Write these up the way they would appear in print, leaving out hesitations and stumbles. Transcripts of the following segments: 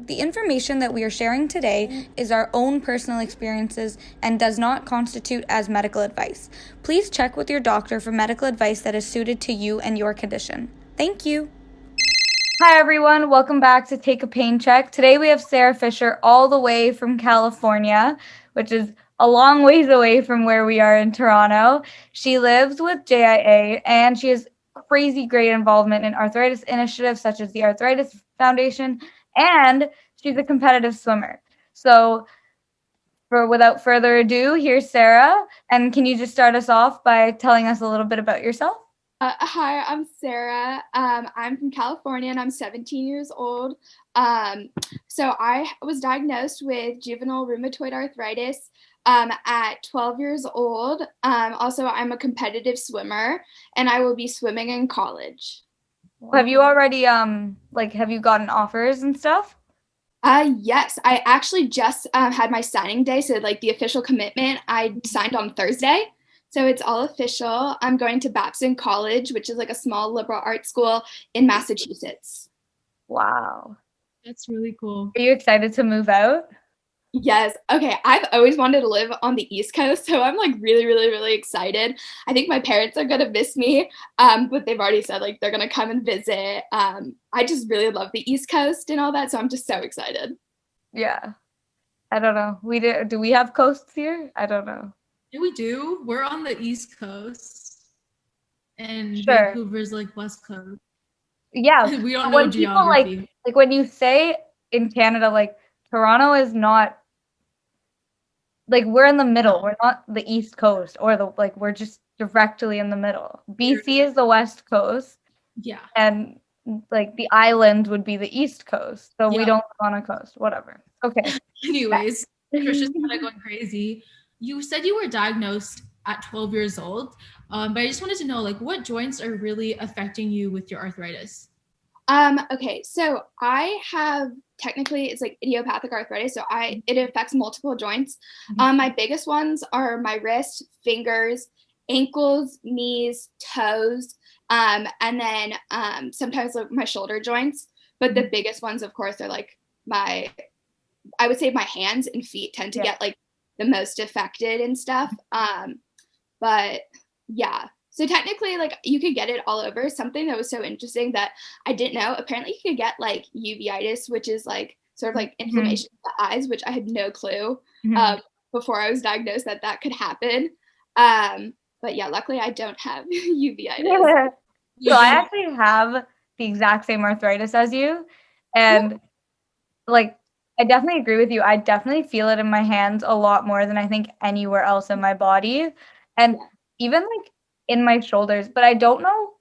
The information that we are sharing today is our own personal experiences and does not constitute as medical advice. Please check with your doctor for medical advice that is suited to you and your condition. Thank you. Hi, everyone. Welcome back to Take a Pain Check. Today we have Sarah Fisher all the way from California, which is a long ways away from where we are in Toronto. She lives with JIA and she has crazy great involvement in arthritis initiatives such as the Arthritis Foundation, and she's a competitive swimmer. So without further ado, here's Sarah. And can you just start us off by telling us a little bit about yourself? Hi, I'm Sarah. I'm from California and I'm 17 years old. So I was diagnosed with juvenile rheumatoid arthritis at 12 years old. Also, I'm a competitive swimmer and I will be swimming in college. Have you already have you gotten offers and stuff? Yes, I actually just had my signing day. So, like the official commitment, I signed on Thursday. So it's all official. I'm going to Babson College, which is like a small liberal arts school in Massachusetts. Wow. That's really cool. Are you excited to move out? Yes. Okay. I've always wanted to live on the East Coast, so I'm like really, really, really excited. I think my parents are gonna miss me, but they've already said like they're gonna come and visit. I just really love the East Coast and all that, so I'm just so excited. Yeah. I don't know. Do we have coasts here? I don't know. Yeah, we do. We're on the East Coast, and Sure. Vancouver's like West Coast. Yeah. We don't know When people geography. like when you say in Canada, like Toronto is not like we're in the middle. We're not the East Coast or we're just directly in the middle. BC is the West Coast Yeah. and like the island would be the East Coast. So we Yeah. don't live on a coast. Whatever. Okay. Anyways, Trisha's kind of going crazy. You said you were diagnosed at 12 years old, but I just wanted to know, like, what joints are really affecting you with your arthritis? Okay, so I have technically it's like idiopathic arthritis, so I it affects multiple joints. My biggest ones are my wrist, fingers, ankles, knees, toes, and then sometimes like my shoulder joints. But the biggest ones, of course, are like my I would say my hands and feet tend to Yeah. get like the most affected and stuff. But yeah. So technically, like you could get it all over. Something that was so interesting that I didn't know. Apparently, you could get like uveitis, which is like sort of like inflammation of the eyes, which I had no clue Mhm. before I was diagnosed that that could happen. But yeah, luckily I don't have uveitis. So I actually have the exact same arthritis as you. And like I definitely agree with you. I definitely feel it in my hands a lot more than I think anywhere else in my body. And even like in my shoulders, but I don't know,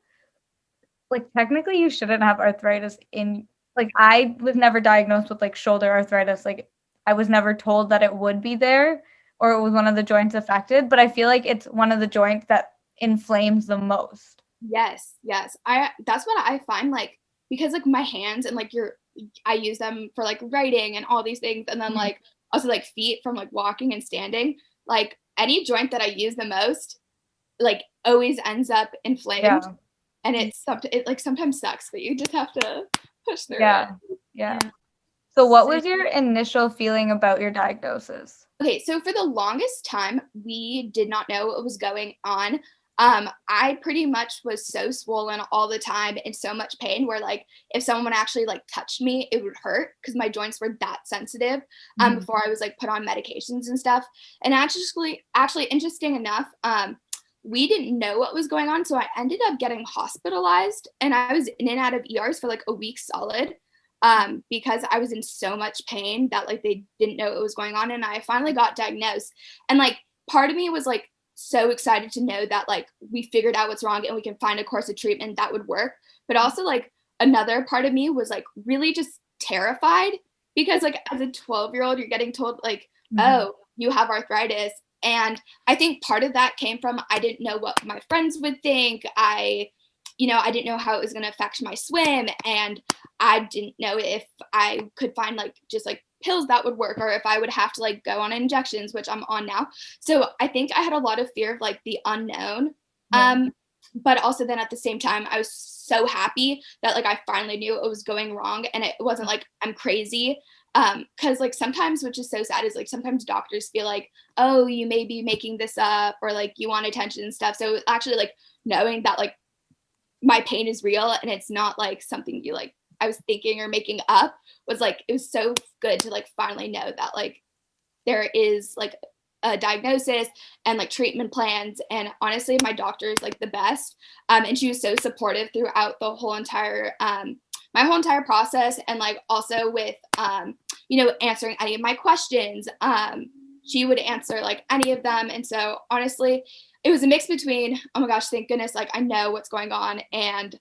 like technically you shouldn't have arthritis in like I was never diagnosed with like shoulder arthritis. Like I was never told that it would be there or it was one of the joints affected, but I feel like it's one of the joints that inflames the most. Yes, yes. I that's what I find like because like my hands and like your I use them for like writing and all these things and then Mhm. like also like feet from like walking and standing. Like any joint that I use the most like always ends up inflamed Yeah. and it like sometimes sucks, but you just have to push through it. Yeah. Yeah. Yeah. So what was your initial feeling about your diagnosis? Okay, so for the longest time, we did not know what was going on. I pretty much was so swollen all the time in so much pain where like if someone actually like touched me, it would hurt because my joints were that sensitive Mhm. before I was like put on medications and stuff. And actually interesting enough, we didn't know what was going on, so I ended up getting hospitalized and I was in and out of ERs for like a week solid because I was in so much pain that like they didn't know what was going on. And I finally got diagnosed. And like part of me was like so excited to know that like we figured out what's wrong and we can find a course of treatment that would work. But also like another part of me was like really just terrified because like as a 12-year-old, you're getting told like, Mhm. oh, you have arthritis. And I think part of that came from I didn't know what my friends would think. I didn't know how it was going to affect my swim. And I didn't know if I could find like just like pills that would work or if I would have to like go on injections, which I'm on now. So I think I had a lot of fear of like the unknown. Yeah. but also then at the same time, I was so happy that like I finally knew it was going wrong and it wasn't like I'm crazy. Because like sometimes, which is so sad, is like sometimes doctors feel like, oh, you may be making this up or like you want attention and stuff. So actually like knowing that like my pain is real and it's not like something you like I was thinking or making up was like it was so good to like finally know that like there is like a diagnosis and like treatment plans. And honestly, my doctor is like the best. And she was so supportive throughout the whole entire my whole entire process, and like also with you know, answering any of my questions. She would answer like any of them. And so honestly, it was a mix between, oh my gosh, thank goodness, like I know what's going on and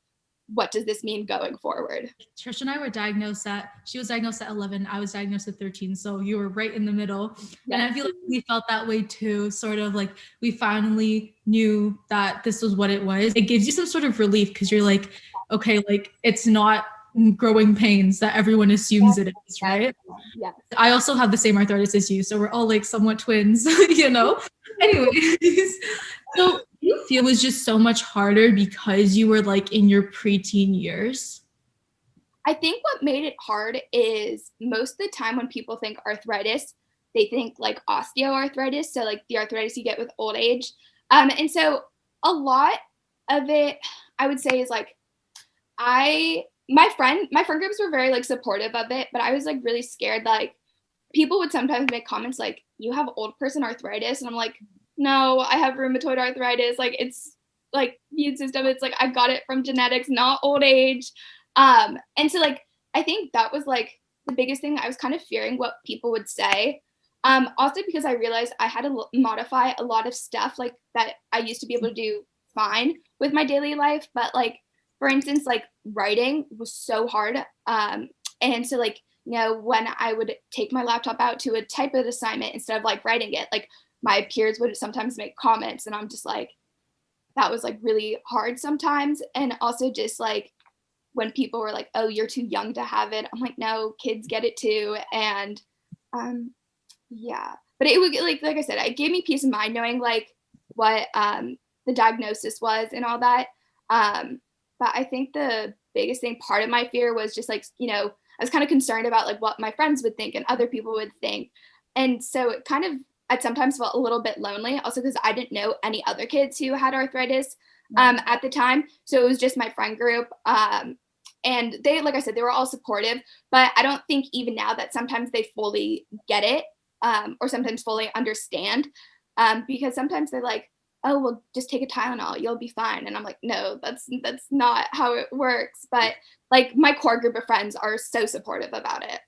what does this mean going forward? Trish and I were she was diagnosed at 11, I was diagnosed at 13. So you were right in the middle. Yes. And I feel like we felt that way too, sort of like we finally knew that this was what it was. It gives you some sort of relief because you're like, okay, like it's not growing pains that everyone assumes it is, right? Yeah. I also have the same arthritis as you. So we're all like somewhat twins, you know? Anyways, so you feel it was just so much harder because you were like in your preteen years? I think what made it hard is most of the time when people think arthritis, they think like osteoarthritis, so like the arthritis you get with old age. And so a lot of it, I would say, is like my friend groups were very like supportive of it, but I was like really scared. Like people would sometimes make comments like, "You have old person arthritis," and I'm like, no, I have rheumatoid arthritis. Like it's like immune system. It's like I got it from genetics, not old age. And so like I think that was like the biggest thing. I was kind of fearing what people would say. Also because I realized I had to modify a lot of stuff like that I used to be able to do fine with my daily life. But like for instance, like writing was so hard. And so like, you know, when I would take my laptop out to a type of assignment instead of like writing it, like my peers would sometimes make comments and I'm just like, that was like really hard sometimes. And also just like when people were like, oh, you're too young to have it. I'm like, no, kids get it too. And yeah, but it would like I said, it gave me peace of mind knowing like what the diagnosis was and all that. But I think the biggest thing, part of my fear was just like, you know, I was kind of concerned about like what my friends would think and other people would think. And so it kind of, I sometimes felt a little bit lonely also because I didn't know any other kids who had arthritis at the time. So it was just my friend group. And they, like I said, they were all supportive, but I don't think even now that sometimes they fully get it or sometimes fully understand because sometimes they're like, oh, well, just take a Tylenol, you'll be fine. And I'm like, no, that's not how it works. But like my core group of friends are so supportive about it.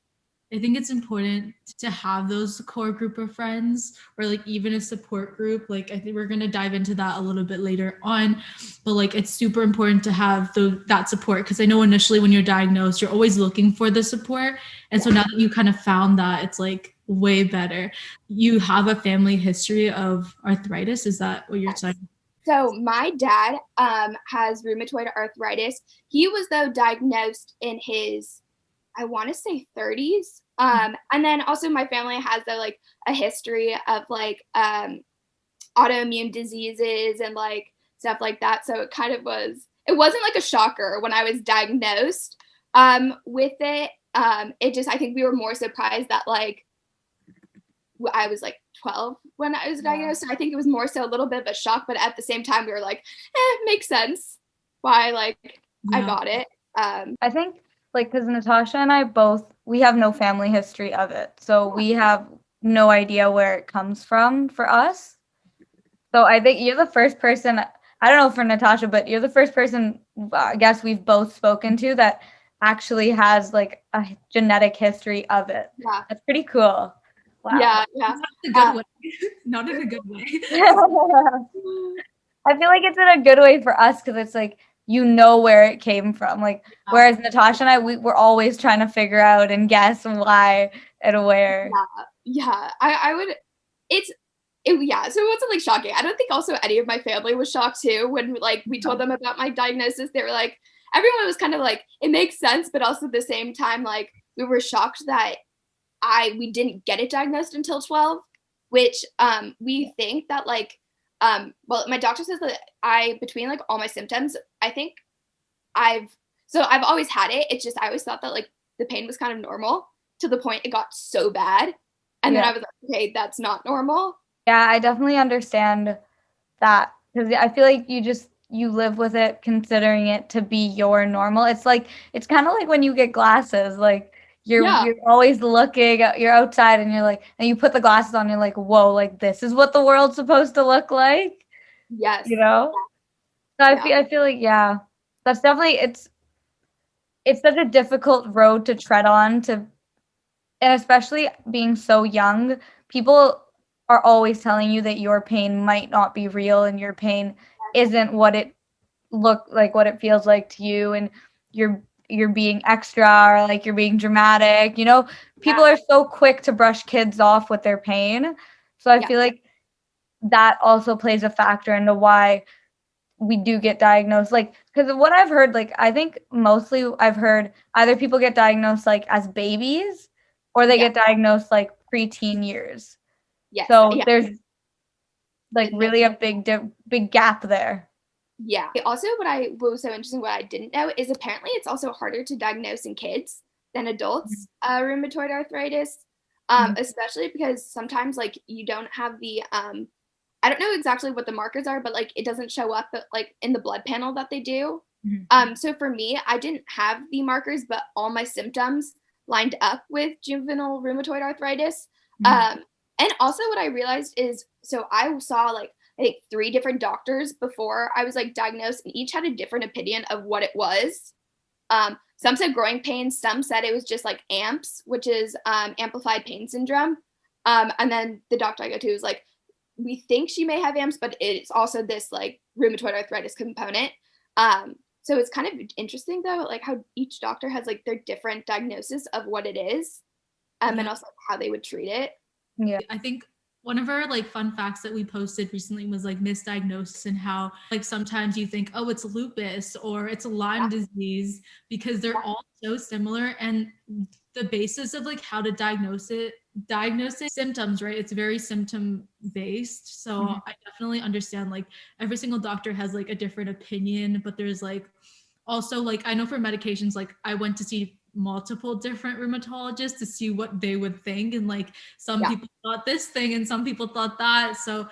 I think it's important to have those core group of friends or like even a support group. Like I think we're going to dive into that a little bit later on, but like it's super important to have that support because I know initially when you're diagnosed, you're always looking for the support. And so now that you kind of found that, it's like way better. You have a family history of arthritis. Is that what you're saying? So my dad has rheumatoid arthritis. He was though diagnosed in his, I want to say 30s. And then also my family has like a history of like autoimmune diseases and like stuff like that. So it kind of it wasn't like a shocker when I was diagnosed with it. It just, I think we were more surprised that like I was like 12 when I was diagnosed. So I think it was more so a little bit of a shock, but at the same time we were like, makes sense why like I got it. I think like because Natasha and I we have no family history of it. So we have no idea where it comes from for us. So I think you're the first person, I don't know for Natasha, but you're the first person I guess we've both spoken to that actually has like a genetic history of it. Yeah. That's pretty cool. Wow. Yeah. Not in a good way. Not in a good way. I feel like it's in a good way for us because it's like, you know where it came from. Like, whereas Natasha and I, we're always trying to figure out and guess why and where. Yeah. I would, yeah. So it wasn't like shocking. I don't think also any of my family was shocked too when like we told them about my diagnosis. They were like, everyone was kind of like, it makes sense, but also at the same time, like we were shocked that we didn't get it diagnosed until 12, which we think that like Well, my doctor says that between like all my symptoms, I think I've I've always had it. It's just I always thought that like the pain was kind of normal to the point it got so bad. And then Yeah. I was like, okay, that's not normal. Yeah, I definitely understand that because I feel like you live with it considering it to be your normal. It's kind of like when you get glasses, like Yeah. you're always looking, you're outside and you're like, and you put the glasses on, you're like, whoa, like this is what the world's supposed to look like, Yes. you know? So Yeah. I feel like yeah, that's definitely it's such a difficult road to tread on to, and especially being so young, people are always telling you that your pain might not be real and your pain isn't what it what it feels like to you, and you're being extra or like you're being dramatic. People Yeah. are so quick to brush kids off with their pain. So I Yeah. feel like that also plays a factor into why we do get diagnosed, like because what I've heard, like I think mostly I've heard either people get diagnosed like as babies or they Yeah. get diagnosed like preteen years. Yes. So Yeah. there's like Didn't know. really a big gap there. Yeah. Also, what was so interesting, what I didn't know is apparently it's also harder to diagnose in kids than adults, rheumatoid arthritis, Mhm. especially because sometimes like you don't have the I don't know exactly what the markers are, but like it doesn't show up like in the blood panel that they do. Mhm. So for me, I didn't have the markers, but all my symptoms lined up with juvenile rheumatoid arthritis. Mhm. Um, and also what I realized is, so I saw like I think three different doctors before I was like diagnosed, and each had a different opinion of what it was. Some said growing pains, some said it was just like AMPS, which is amplified pain syndrome. And then the doctor I go to was like, we think she may have AMPS, but it's also this like rheumatoid arthritis component. So it's kind of interesting though, like how each doctor has like their different diagnosis of what it is, and Yeah. also how they would treat it. Yeah. I think one of our like fun facts that we posted recently was like misdiagnosis and how like sometimes you think, oh, it's lupus or it's a Lyme disease because they're all so similar, and the basis of like how to diagnosing symptoms, right? It's very symptom based. So Mhm. I definitely understand like every single doctor has like a different opinion, but there's like also like I know for medications, like I went to see multiple different rheumatologists to see what they would think, and like some Yeah. people thought this thing and some people thought that. So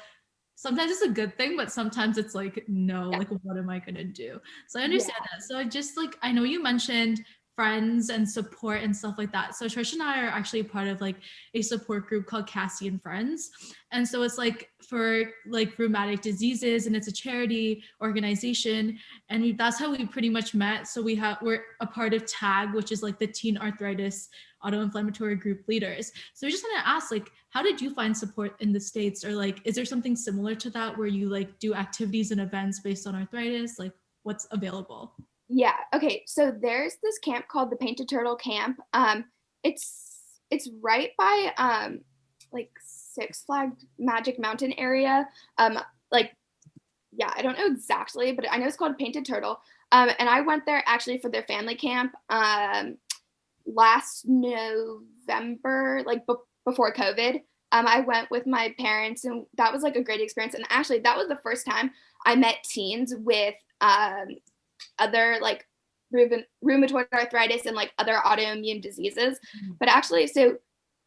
sometimes it's a good thing, but sometimes it's like, no, Yeah. like what am I gonna do? So I Yeah. understand that. So I just like I know you mentioned friends and support and stuff like that. So Trish and I are actually a part of like a support group called Cassie and Friends. And so it's like for like rheumatic diseases, and it's a charity organization. And that's how we pretty much met. So we're a part of TAG, which is like the Teen Arthritis Autoinflammatory Group Leaders. So we just want to ask, like, how did you find support in the States? Or like, is there something similar to that where you like do activities and events based on arthritis? Like, what's available? Yeah. Okay. So there's this camp called the Painted Turtle Camp. It's right by like Six Flags Magic Mountain area. Like yeah, I don't know exactly, but I know it's called Painted Turtle. And I went there actually for their family camp last November, like before COVID. I went with my parents, and that was like a great experience. And actually, that was the first time I met teens with other like rheumatoid arthritis and like other autoimmune diseases. But actually, so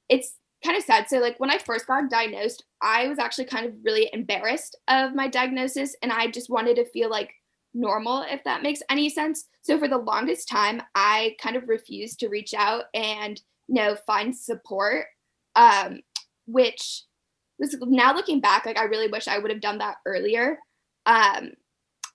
it's kind of sad. So like when I first got diagnosed, I was actually kind of really embarrassed of my diagnosis, and I just wanted to feel like normal, if that makes any sense. So for the longest time, I kind of refused to reach out and find support, um, which was, now looking back, like I really wish I would have done that earlier. Um,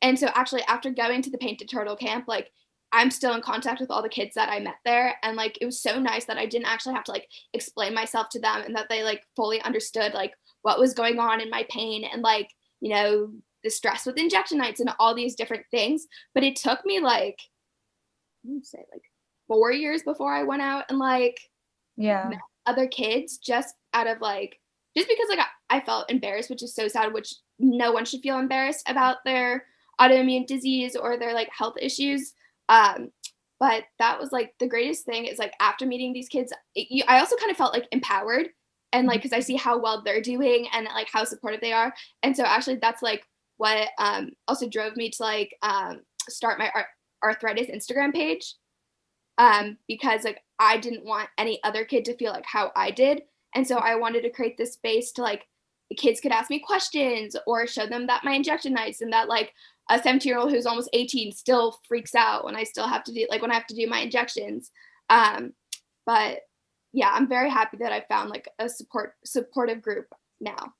and so actually after going to the Painted Turtle camp, like I'm still in contact with all the kids that I met there, and like it was so nice that I didn't actually have to like explain myself to them, and that they like fully understood like what was going on in my pain, and like the stress with injection nights and all these different things. But it took me like I would say like 4 years before I went out and like Yeah. met other kids, just out of like just because like I felt embarrassed, which is so sad, which no one should feel embarrassed about their autoimmune disease or their like health issues. um but that was like the greatest thing is like after meeting these kids, I also kind of felt like empowered, and like because I see how well they're doing and like how supportive they are. And so actually that's like what also drove me to like start my arthritis Instagram page, because like I didn't want any other kid to feel like how I did. And so I wanted to create this space to like the kids could ask me questions or show them that my injection nights, and that like a 17-year-old who's almost 18 still freaks out when I still have to do like when I have to do my injections. But yeah, I'm very happy that I found like a supportive group now.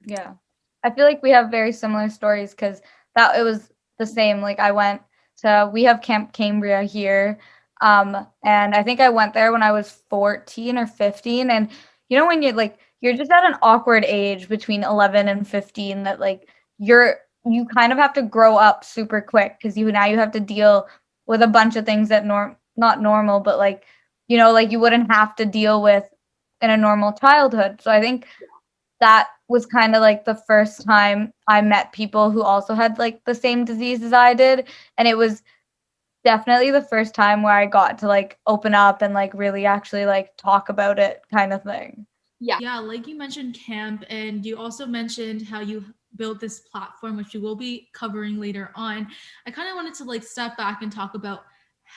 Yeah. I feel like we have very similar stories because that it was the same. Like we have Camp Cambria here. And I think I went there when I was 14 or 15. And you know, when you're just at an awkward age between 11 and 15 that like you kind of have to grow up super quick because you have to deal with a bunch of things that not normal, but like, you know, like you wouldn't have to deal with in a normal childhood. So I think that was kind of like the first time I met people who also had like the same disease as I did. And it was definitely the first time where I got to like open up and like really actually like talk about it kind of thing. Yeah, like you mentioned camp, and you also mentioned how you built this platform, which you will be covering later on. I kind of wanted to like step back and talk about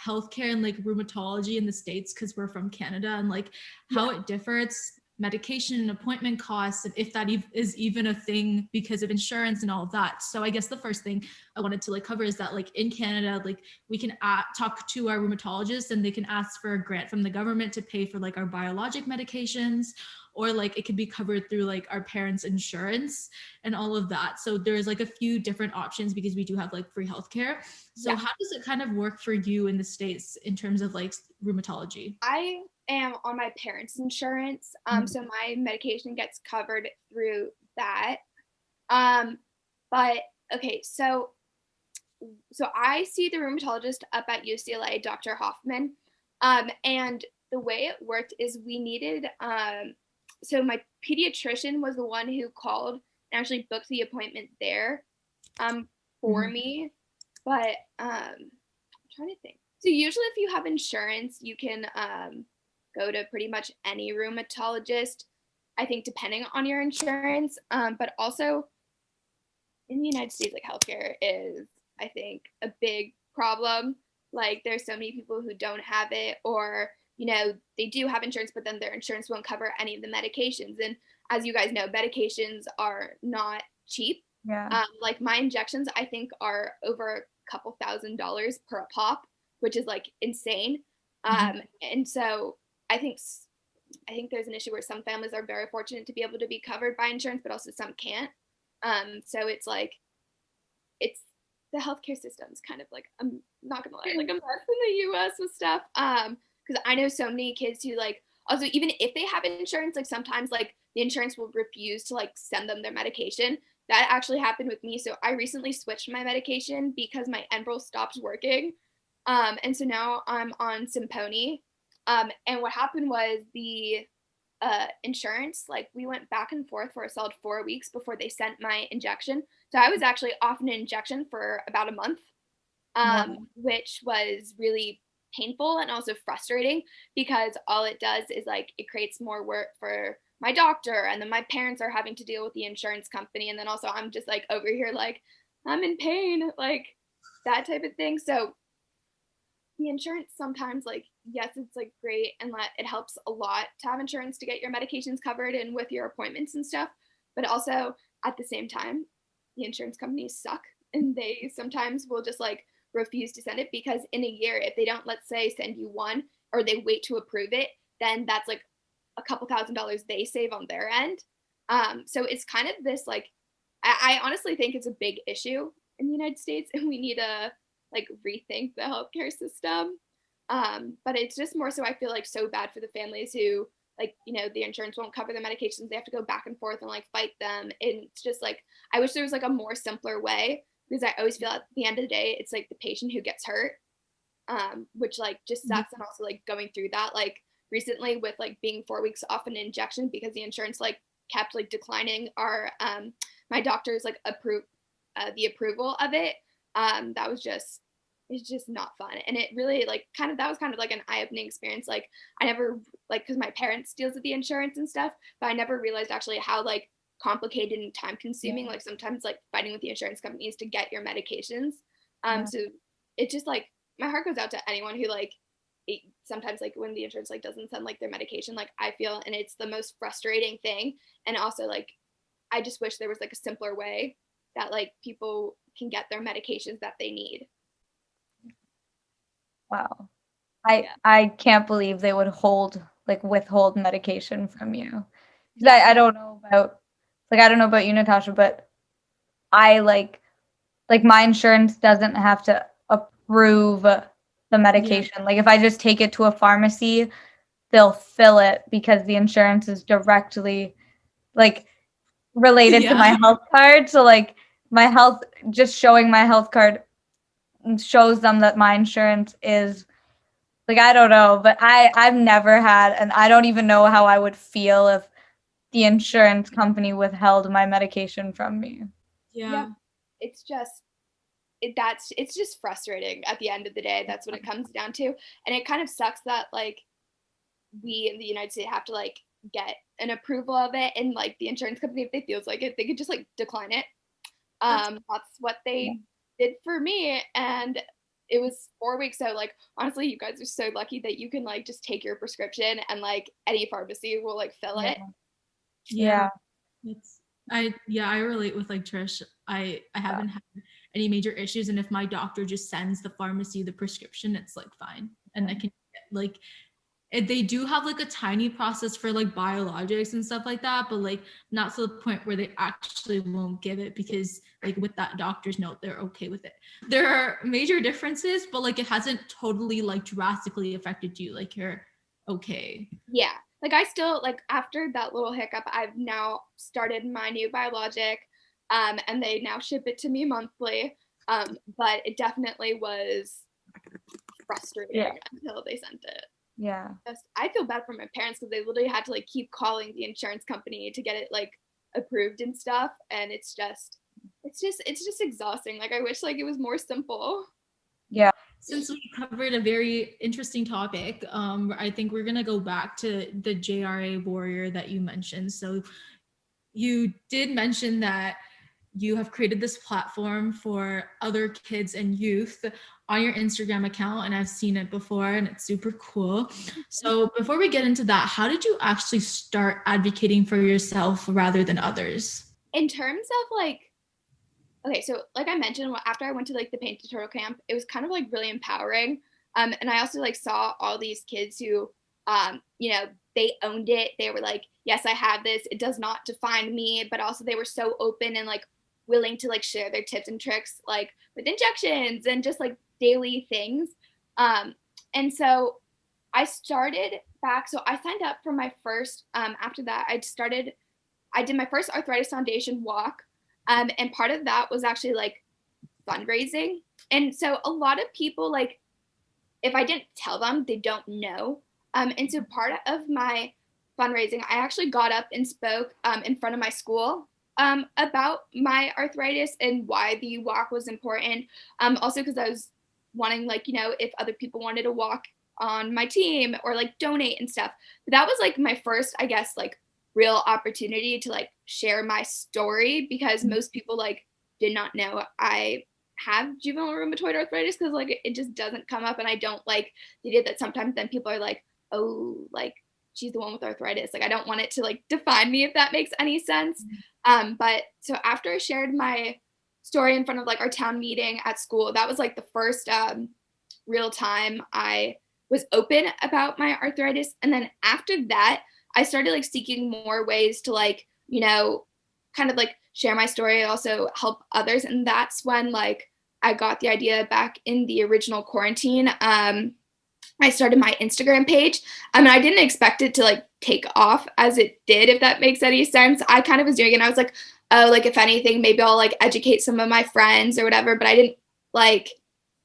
healthcare and like rheumatology in the States because we're from Canada, and like how it differs, medication and appointment costs, and if that is even a thing because of insurance and all of that. So I guess the first thing I wanted to like cover is that like in Canada, like we can talk to our rheumatologist and they can ask for a grant from the government to pay for like our biologic medications, or like it could be covered through like our parents' insurance and all of that. So there's like a few different options because we do have like free healthcare. So how does it kind of work for you in the States in terms of like rheumatology? I am on my parents' insurance, so my medication gets covered through that. But okay, so I see the rheumatologist up at UCLA, Dr. Hoffman, and the way it worked is we needed so my pediatrician was the one who called and actually booked the appointment there for me. But I'm trying to think. So usually if you have insurance, you can go to pretty much any rheumatologist, I think depending on your insurance. But also in the United States, like healthcare is, I think, a big problem. Like there's so many people who don't have it, or you know, they do have insurance, but then their insurance won't cover any of the medications. And as you guys know, medications are not cheap. Yeah. Like my injections, I think, are over a couple $1,000s per pop, which is like insane. And so I think there's an issue where some families are very fortunate to be able to be covered by insurance, but also some can't. So it's like it's the healthcare system's kind of like, I'm not gonna lie, like a mess in the US with stuff. Because I know so many kids who like also even if they have insurance, like sometimes like the insurance will refuse to like send them their medication. That actually happened with me. So I recently switched my medication because my Enbrel stopped working. And so now I'm on Simponi. And what happened was the insurance, like we went back and forth for a solid 4 weeks before they sent my injection. So I was actually off an injection for about a month, which was really painful and also frustrating because all it does is like it creates more work for my doctor, and then my parents are having to deal with the insurance company, and then also I'm just like over here like I'm in pain, like that type of thing. So the insurance sometimes, like, yes, it's like great and it helps a lot to have insurance to get your medications covered and with your appointments and stuff, but also at the same time the insurance companies suck and they sometimes will just like refuse to send it because in a year if they don't, let's say, send you one or they wait to approve it, then that's like a couple $1,000s they save on their end. So it's kind of this like I honestly think it's a big issue in the United States and we need to like rethink the healthcare system. But it's just more so I feel like so bad for the families who like, you know, the insurance won't cover their medications. They have to go back and forth and like fight them. And it's just like, I wish there was like a more simpler way because I always feel at the end of the day, it's like the patient who gets hurt, which like just sucks. And also like going through that, like recently with like being 4 weeks off an injection because the insurance like kept like declining our, my doctor's like the approval of it. That was just is just not fun. And it really like that was kind of like an eye-opening experience. Like I never like, because my parents deals with the insurance and stuff, but I never realized actually how like complicated and time consuming, like sometimes like fighting with the insurance companies to get your medications. So it just like, my heart goes out to anyone who like sometimes like when the insurance like doesn't send like their medication, like I feel, and it's the most frustrating thing. And also like I just wish there was like a simpler way that like people can get their medications that they need. Wow. I can't believe they would withhold medication from you. I don't know about you, Natasha, but I like my insurance doesn't have to approve the medication. Yeah. Like if I just take it to a pharmacy, they'll fill it because the insurance is directly like related to my health card. So like just showing my health card shows them that my insurance is like, I don't know, but I've never had, and I don't even know how I would feel if the insurance company withheld my medication from me. Yeah. It's just, it's just frustrating at the end of the day. That's what it comes down to. And it kind of sucks that like we in the United States have to like get an approval of it, and like the insurance company, if they feels like it, they could just like decline it. That's what they did for me, and it was 4 weeks. So like honestly, you guys are so lucky that you can like just take your prescription and like any pharmacy will like fill it. I relate with like Trish. I haven't had any major issues, and if my doctor just sends the pharmacy the prescription, it's like fine, and I can like they do have like a tiny process for like biologics and stuff like that, but like not to the point where they actually won't give it, because like with that doctor's note, they're okay with it. There are major differences, but like it hasn't totally like drastically affected you. Like you're okay. Yeah. Like I still like after that little hiccup, I've now started my new biologic, and they now ship it to me monthly. But it definitely was frustrating until they sent it. Yeah. I feel bad for my parents because they literally had to like keep calling the insurance company to get it like approved and stuff. And it's just exhausting. Like I wish like it was more simple. Yeah. Since we covered a very interesting topic, I think we're gonna go back to the JRA Warrior that you mentioned. So you did mention that you have created this platform for other kids and youth on your Instagram account, and I've seen it before and it's super cool. So before we get into that, how did you actually start advocating for yourself rather than others? In terms of like, okay, so like I mentioned, after I went to like the Paint Tutorial Camp, it was kind of like really empowering. And I also like saw all these kids who, you know, they owned it. They were like, yes, I have this. It does not define me. But also they were so open and like willing to like share their tips and tricks, like with injections and just like daily things. And so I started back. So I signed up for my first, after that, I did my first Arthritis Foundation walk. And part of that was actually like fundraising. And so a lot of people, like, if I didn't tell them, they don't know. And so part of my fundraising, I actually got up and spoke in front of my school about my arthritis and why the walk was important. Also because I was wanting, like, you know, if other people wanted to walk on my team or like donate and stuff. But that was like my first, I guess, like real opportunity to like share my story, because most people like did not know I have juvenile rheumatoid arthritis, because like it just doesn't come up, and I don't like the idea that sometimes then people are like, oh, like she's the one with arthritis. Like I don't want it to like define me, if that makes any sense. But so after I shared my story in front of like our town meeting at school, that was like the first real time I was open about my arthritis. And then after that, I started like seeking more ways to like, you know, kind of like share my story, also help others. And that's when like I got the idea back in the original quarantine. I started my Instagram page. I mean, I didn't expect it to like take off as it did, if that makes any sense. I kind of was doing it and I was like, oh, like if anything, maybe I'll like educate some of my friends or whatever. But I didn't like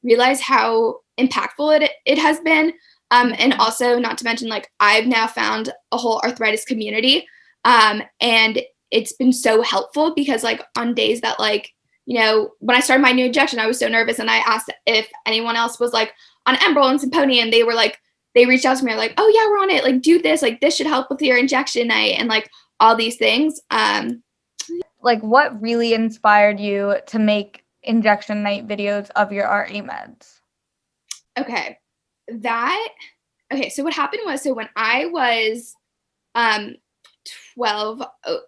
realize how impactful it has been. And also, not to mention, like I've now found a whole arthritis community. And it's been so helpful, because like on days that like, when I started my new injection, I was so nervous, and I asked if anyone else was like on Enbrel and Simponi, and they were like, they reached out to me like, oh yeah, we're on it, like do this, like this should help with your injection night, and like all these things. Like, what really inspired you to make injection night videos of your RA meds? Okay, so what happened was, so when I was 12,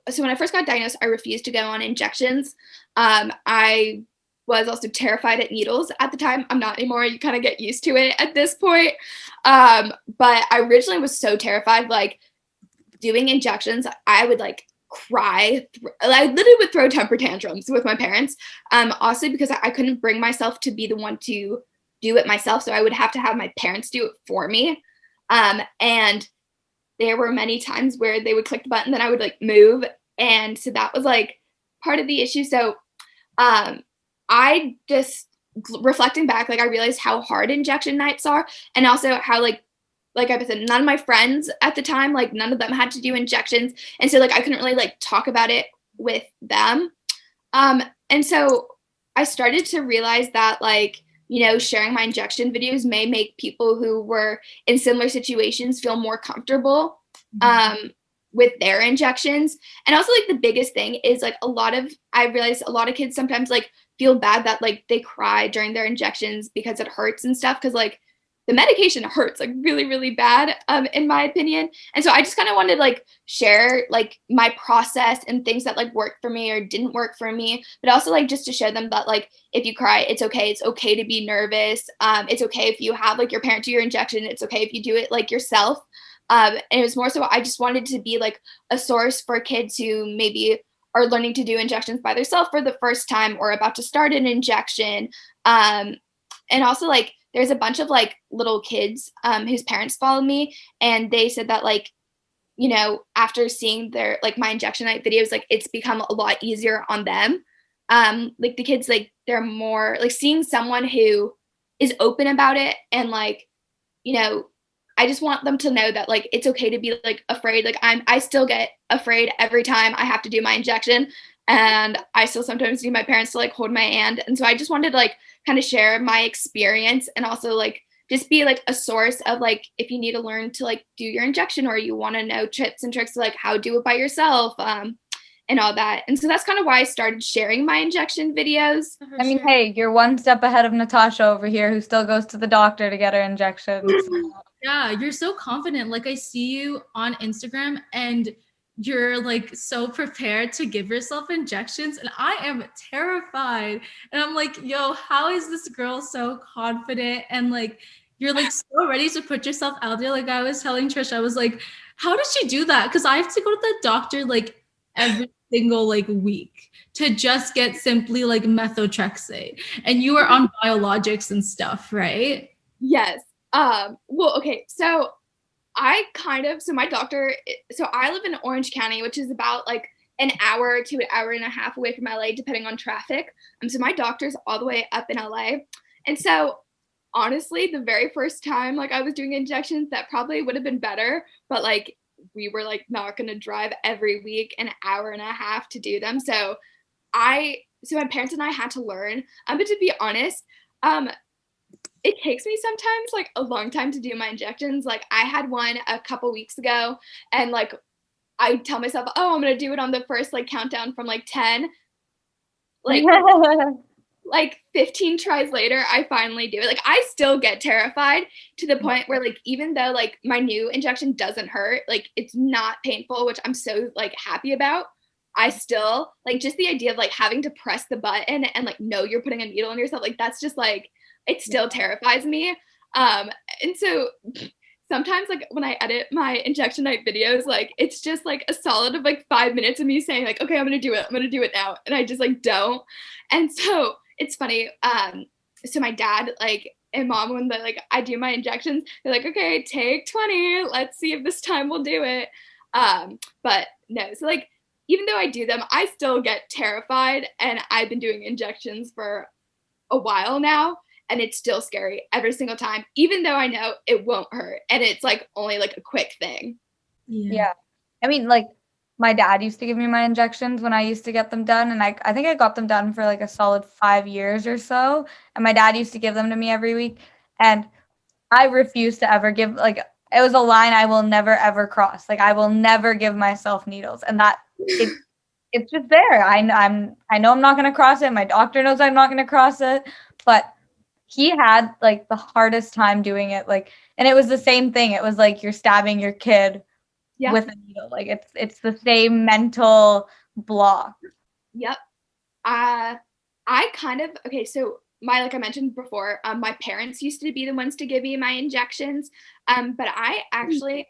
so when I first got diagnosed, I refused to go on injections. I was also terrified at needles at the time. I'm not anymore. You kind of get used to it at this point. But I originally was so terrified, like doing injections, I would like cry. I literally would throw temper tantrums with my parents. Also because I couldn't bring myself to be the one to do it myself. So I would have to have my parents do it for me. And there were many times where they would click the button, then I would like move. And so that was like part of the issue. So I just, reflecting back, like I realized how hard injection nights are, and also how like I said, none of my friends at the time, like none of them had to do injections. And so like I couldn't really like talk about it with them. And so I started to realize that like, sharing my injection videos may make people who were in similar situations feel more comfortable with their injections. And also like the biggest thing is like I realized a lot of kids sometimes like feel bad that like they cry during their injections because it hurts and stuff. Cause like the medication hurts like really, really bad, in my opinion. And so I just kind of wanted to like share like my process and things that like worked for me or didn't work for me, but also like just to show them that like if you cry, it's okay. It's okay to be nervous. It's okay if you have like your parent do your injection. It's okay if you do it like yourself. And it was more so I just wanted to be like a source for kids who maybe are learning to do injections by themselves for the first time or about to start an injection. And also like there's a bunch of like little kids whose parents follow me, and they said that like, after seeing their like my injection night videos, like it's become a lot easier on them. Like the kids, like they're more like seeing someone who is open about it, and like, I just want them to know that like it's okay to be like afraid. Like I still get afraid every time I have to do my injection, and I still sometimes need my parents to like hold my hand. And so I just wanted to like kind of share my experience, and also like just be like a source of like if you need to learn to like do your injection, or you want to know tips and tricks to like how to do it by yourself, and all that. And so that's kind of why I started sharing my injection videos. I mean, hey, you're one step ahead of Natasha over here, who still goes to the doctor to get her injections. Yeah, you're so confident. Like I see you on Instagram, and you're like so prepared to give yourself injections, and I am terrified. And I'm like, yo, how is this girl so confident? And like you're like so ready to put yourself out there. Like I was telling Trish, I was like, how does she do that? Because I have to go to the doctor like every single like week to just get simply like methotrexate, and you are on biologics and stuff, right? Yes. Well, okay, so my doctor, so I live in Orange County, which is about like an hour to an hour and a half away from LA, depending on traffic. So my doctor's all the way up in LA. And so honestly, the very first time like I was doing injections, that probably would have been better, but like we were like not going to drive every week an hour and a half to do them. So my parents and I had to learn. But to be honest, it takes me sometimes like a long time to do my injections. Like I had one a couple weeks ago, and like I tell myself, oh, I'm gonna do it on the first like countdown from like 10. Like like 15 tries later, I finally do it. Like I still get terrified to the point where like even though like my new injection doesn't hurt, like it's not painful, which I'm so like happy about. I still like just the idea of like having to press the button and like know you're putting a needle in yourself. Like that's just like it still terrifies me. And so sometimes like when I edit my injection night videos, like it's just like a solid of like 5 minutes of me saying like, okay, I'm gonna do it now. And I just like don't. And so it's funny. So my dad like and mom, when I do my injections, they're like, okay, take 20. Let's see if this time we'll do it. But no, so like even though I do them, I still get terrified, and I've been doing injections for a while now. And it's still scary every single time, even though I know it won't hurt. And it's like only like a quick thing. Yeah. I mean, like my dad used to give me my injections when I used to get them done. And I think I got them done for like a solid 5 years or so. And my dad used to give them to me every week. And I refuse to ever give, like, it was a line I will never ever cross. Like, I will never give myself needles. And that it it's just there. I know I'm not gonna cross it. My doctor knows I'm not gonna cross it. But he had like the hardest time doing it. Like, and it was the same thing. It was like you're stabbing your kid Yeah. with a needle. Like it's the same mental block. Yep. I kind of okay, so my like I mentioned before, my parents used to be the ones to give me my injections. But I actually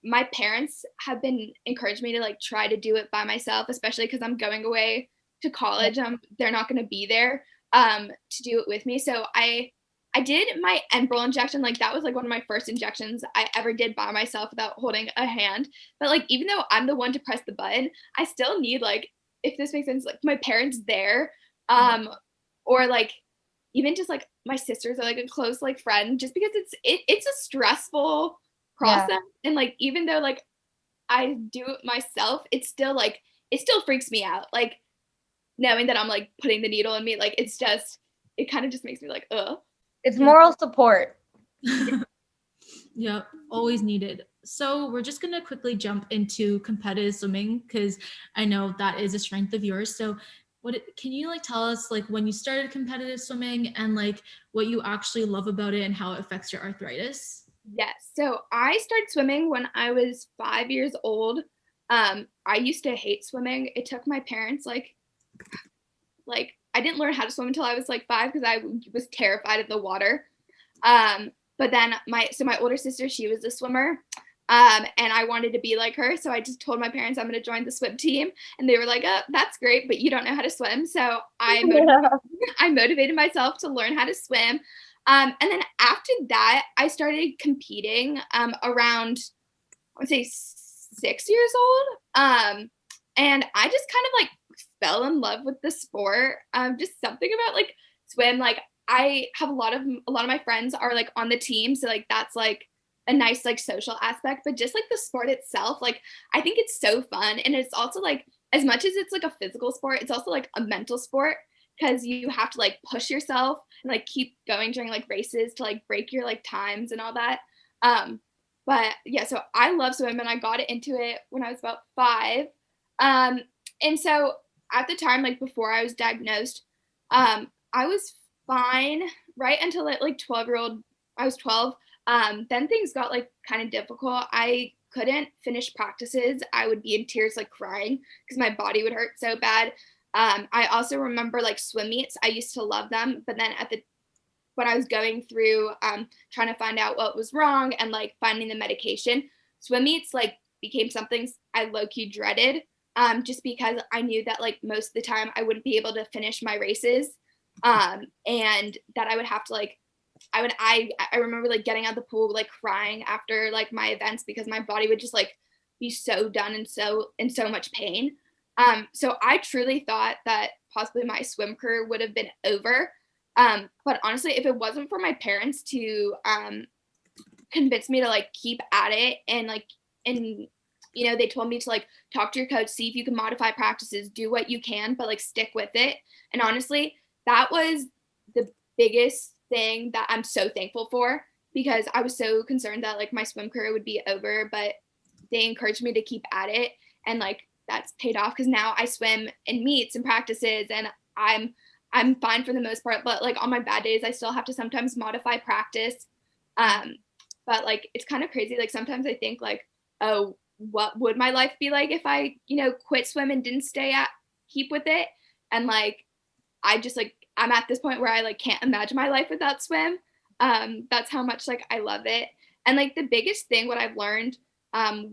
my parents have been encouraged me to like try to do it by myself, especially because I'm going away to college. They're not gonna be there to do it with me. So I did my Enbrel injection, like that was like one of my first injections I ever did by myself without holding a hand. But like even though I'm the one to press the button, I still need like, if this makes sense, like my parents there, or like even just like my sisters are like a close like friend, just because it's a stressful Yeah. process. And like even though like I do it myself, it's still like it still freaks me out. Like knowing that I'm like putting the needle in me, like it's just it kind of just makes me like, ugh. It's moral support. Yep, always needed. So we're just gonna quickly jump into competitive swimming because I know that is a strength of yours. So can you like tell us like when you started competitive swimming and like what you actually love about it and how it affects your arthritis? Yes. So I started swimming when I was 5 years old. I used to hate swimming. It took my parents like I didn't learn how to swim until I was like 5 because I was terrified of the water. But then my older sister, she was a swimmer. And I wanted to be like her. So I just told my parents I'm going to join the swim team. And they were like, oh, that's great, but you don't know how to swim. So I motivated myself to learn how to swim. And then after that, I started competing around, I would say 6 years old. And I just kind of like fell in love with the sport. Just something about like swim. Like I have a lot of my friends are like on the team, so like that's like a nice like social aspect. But just like the sport itself, like I think it's so fun, and it's also like as much as it's like a physical sport, it's also like a mental sport because you have to like push yourself and like keep going during like races to like break your like times and all that. But yeah, so I love swim and I got into it when I was about 5. Um, and so at the time, like before I was diagnosed, I was fine right until like 12-year-old. I was 12. Then things got like kind of difficult. I couldn't finish practices. I would be in tears, like crying because my body would hurt so bad. I also remember like swim meets. I used to love them, but then when I was going through trying to find out what was wrong and like finding the medication, swim meets like became something I low key dreaded, just because I knew that like most of the time I wouldn't be able to finish my races, and that I would have to like I remember like getting out of the pool like crying after like my events because my body would just like be so done and so in so much pain. So I truly thought that possibly my swim career would have been over. But honestly, if it wasn't for my parents to convince me to like keep at it and they told me to like talk to your coach, see if you can modify practices, do what you can, but like stick with it. And honestly, that was the biggest thing that I'm so thankful for because I was so concerned that like my swim career would be over, but they encouraged me to keep at it, and like that's paid off because now I swim in meets and practices and I'm fine for the most part, but like on my bad days I still have to sometimes modify practice. But like it's kind of crazy, like sometimes I think like, oh, what would my life be like if I quit swim and didn't keep with it. And like I just like I'm at this point where I like can't imagine my life without swim. That's how much like I love it. And like the biggest thing what I've learned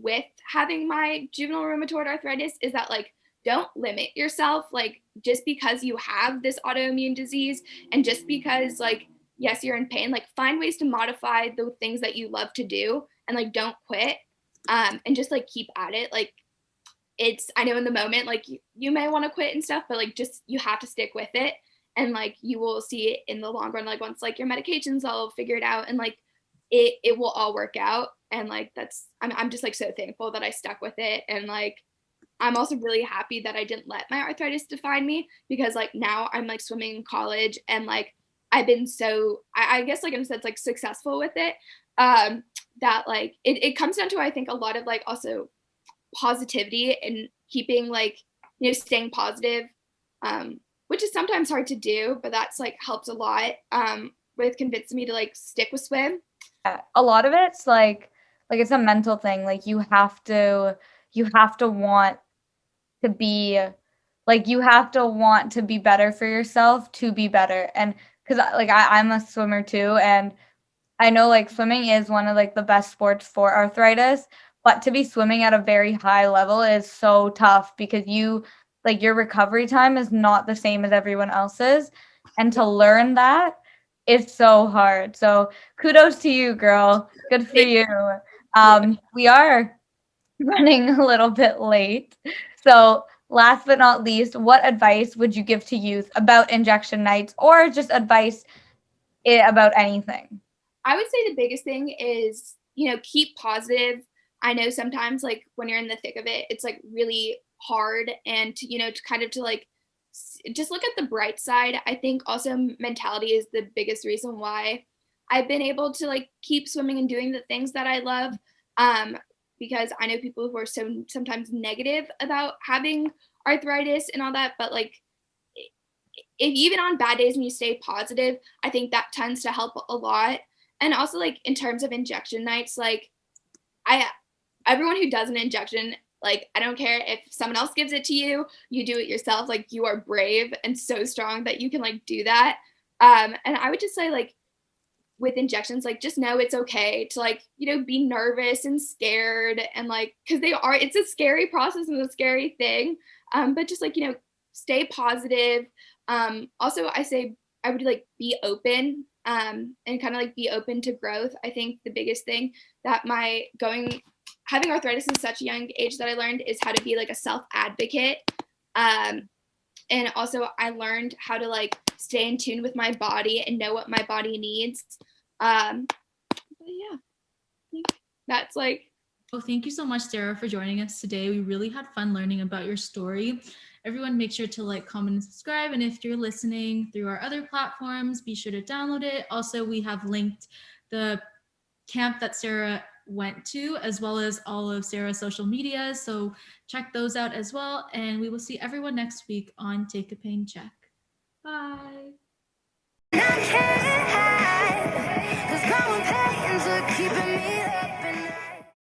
with having my juvenile rheumatoid arthritis is that like don't limit yourself, like just because you have this autoimmune disease and just because like yes you're in pain, like find ways to modify the things that you love to do and like don't quit, and just like keep at it. Like it's I know in the moment like you may want to quit and stuff, but like just you have to stick with it, and like you will see it in the long run, like once like your medications all figured out and like it will all work out. And like I'm just like so thankful that I stuck with it, and like I'm also really happy that I didn't let my arthritis define me, because like now I'm like swimming in college, and like I've been so I guess like in a sense like successful with it, um that like it comes down to, I think, a lot of like also positivity and keeping like, staying positive, which is sometimes hard to do, but that's like helped a lot with convincing me to like stick with swim. A lot of it's like it's a mental thing. Like you have to want to be like you have to want to be better for yourself to be better. And because like I'm a swimmer too, and I know like swimming is one of like the best sports for arthritis, but to be swimming at a very high level is so tough because your recovery time is not the same as everyone else's. And to learn that is so hard. So kudos to you, girl. Good for you. We are running a little bit late. So last but not least, what advice would you give to youth about injection nights or just advice about anything? I would say the biggest thing is, keep positive. I know sometimes like when you're in the thick of it, it's like really hard, and to, to kind of to like just look at the bright side. I think also mentality is the biggest reason why I've been able to like keep swimming and doing the things that I love. Um, because I know people who are so sometimes negative about having arthritis and all that, but like if even on bad days when you stay positive, I think that tends to help a lot. And also like in terms of injection nights, like I everyone who does an injection, like I don't care if someone else gives it to you, you do it yourself. Like you are brave and so strong that you can like do that. And I would just say like with injections, like just know it's okay to like, be nervous and scared, and like because it's a scary process and a scary thing. But just like, stay positive. Also I say I would like be open, and kind of like be open to growth. I think the biggest thing that having arthritis in such a young age that I learned is how to be like a self advocate. And also I learned how to like stay in tune with my body and know what my body needs. But yeah, I think that's like. Oh, thank you so much, Sarah, for joining us today. We really had fun learning about your story. Everyone, make sure to like, comment, and subscribe. And if you're listening through our other platforms, be sure to download it. Also, we have linked the camp that Sarah went to, as well as all of Sarah's social media. So check those out as well. And we will see everyone next week on Take a Pain Check. Bye.